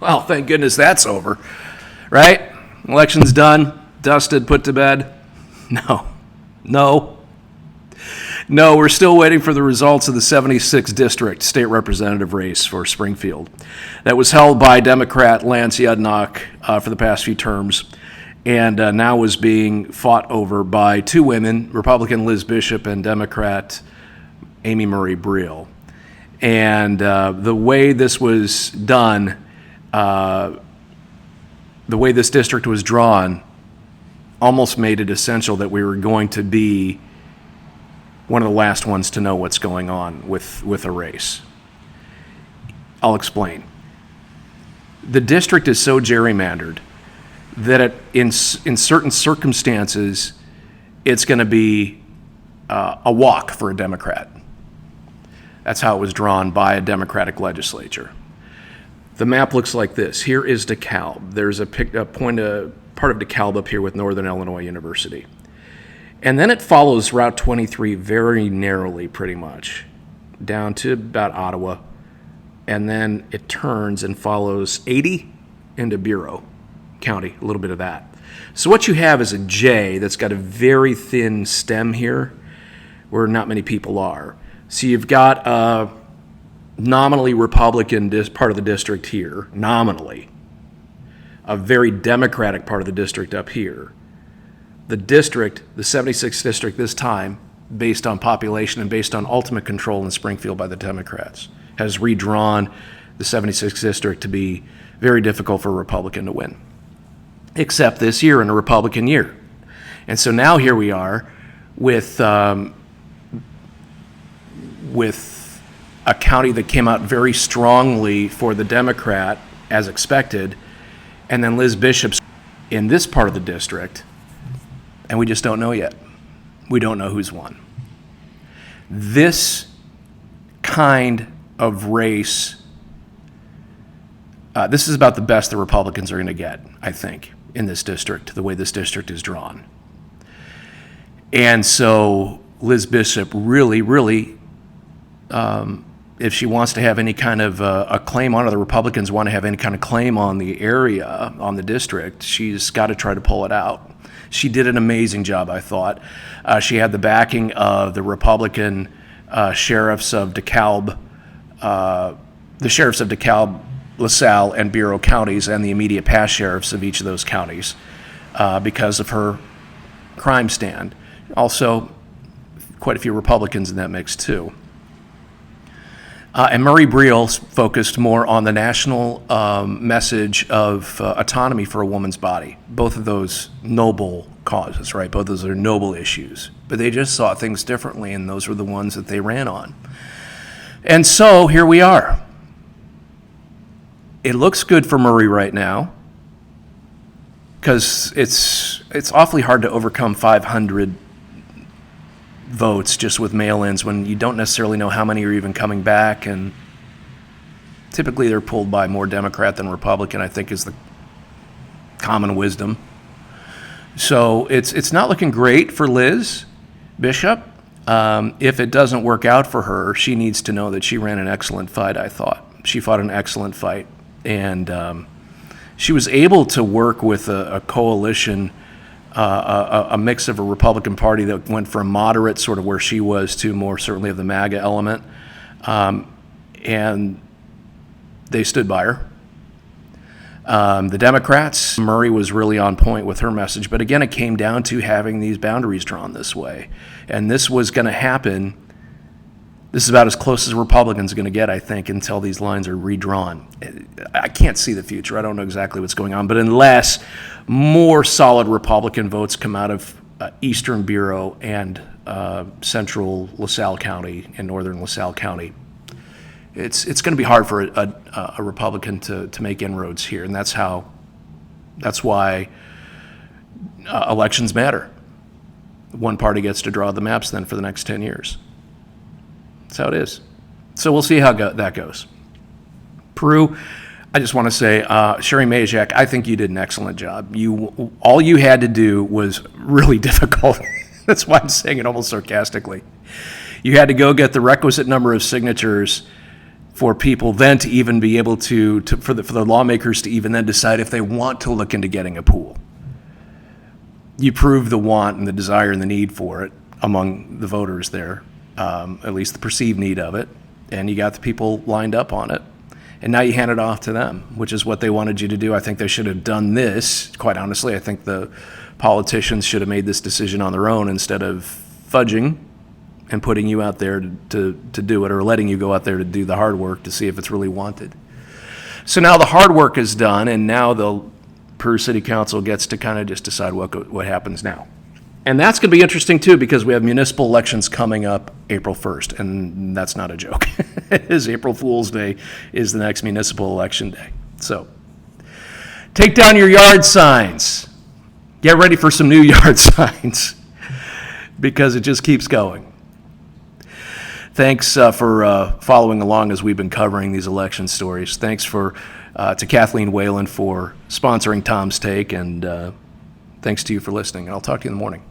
Well, thank goodness that's over, right? Election's done, dusted, put to bed. No, we're still waiting for the results of the 76th District state representative race for Springfield. That was held by Democrat Lance Yudnock for the past few terms, and now was being fought over by two women, Republican Liz Bishop and Democrat Amy Murray Briel. And the way this was done, the way this district was drawn, almost made it essential that we were going to be one of the last ones to know what's going on with a race. I'll explain. The district is so gerrymandered that in certain circumstances, it's going to be a walk for a Democrat. That's how it was drawn by a Democratic legislature. The map looks like this. Here is DeKalb. There's a part of DeKalb up here with Northern Illinois University. And then it follows Route 23 very narrowly, pretty much, down to about Ottawa. And then it turns and follows 80 into Bureau County, a little bit of that. So what you have is a J that's got a very thin stem here where not many people are. So you've got a nominally Republican part of the district here, nominally. A very Democratic part of the district up here. The district, the 76th district this time, based on population and based on ultimate control in Springfield by the Democrats, has redrawn the 76th district to be very difficult for a Republican to win. Except this year in a Republican year. And so now here we are with a county that came out very strongly for the Democrat, as expected, and then Liz Bishop's in this part of the district, and we just don't know yet. We don't know who's won. This kind of race, this is about the best the Republicans are going to get, I think, in this district, the way this district is drawn. And so Liz Bishop really, if she wants to have any kind of a claim on it, the Republicans want to have any kind of claim on the area, on the district, she's got to try to pull it out. She did an amazing job, I thought. She had the backing of the Republican sheriffs of DeKalb, the sheriffs of DeKalb, LaSalle, and Bureau counties, and the immediate past sheriffs of each of those counties because of her crime stand. Also, quite a few Republicans in that mix, too. And Murray Briel focused more on the national message of autonomy for a woman's body. Both of those noble causes, right? Both of those are noble issues. But they just saw things differently, and those were the ones that they ran on. And so here we are. It looks good for Murray right now because it's awfully hard to overcome 500 votes just with mail-ins when you don't necessarily know how many are even coming back, and typically they're pulled by more Democrat than Republican, I think is the common wisdom. So it's not looking great for Liz Bishop. If it doesn't work out for her, she needs to know that she ran an excellent fight, I thought. She fought an excellent fight, and she was able to work with a coalition, a mix of a Republican Party that went from moderate, sort of where she was, to more certainly of the MAGA element, and they stood by her. The Democrats, Murray was really on point with her message, but again, it came down to having these boundaries drawn this way, and this was going to happen. This is about as close as Republicans are going to get, I think, until these lines are redrawn. I can't see the future. I don't know exactly what's going on, but unless more solid Republican votes come out of Eastern Bureau and Central LaSalle County and Northern LaSalle County, it's going to be hard for a Republican to make inroads here, and that's why elections matter. One party gets to draw the maps then for the next 10 years. That's how it is. So we'll see how that goes. Peru, I just want to say, Sherry Majak, I think you did an excellent job. All you had to do was really difficult. That's why I'm saying it almost sarcastically. You had to go get the requisite number of signatures for people then to even be able for the lawmakers to even then decide if they want to look into getting a pool. You prove the want and the desire and the need for it among the voters there, at least the perceived need of it, and you got the people lined up on it. And now you hand it off to them, which is what they wanted you to do. I think they should have done this, quite honestly. I think the politicians should have made this decision on their own instead of fudging and putting you out there to do it, or letting you go out there to do the hard work to see if it's really wanted. So now the hard work is done, and now the Peru City Council gets to kind of just decide what happens now. And that's going to be interesting, too, because we have municipal elections coming up April 1st, and that's not a joke. April Fool's Day is the next municipal election day. So take down your yard signs. Get ready for some new yard signs, because it just keeps going. Thanks for following along as we've been covering these election stories. Thanks to Kathleen Whalen for sponsoring Tom's Take, and thanks to you for listening. And I'll talk to you in the morning.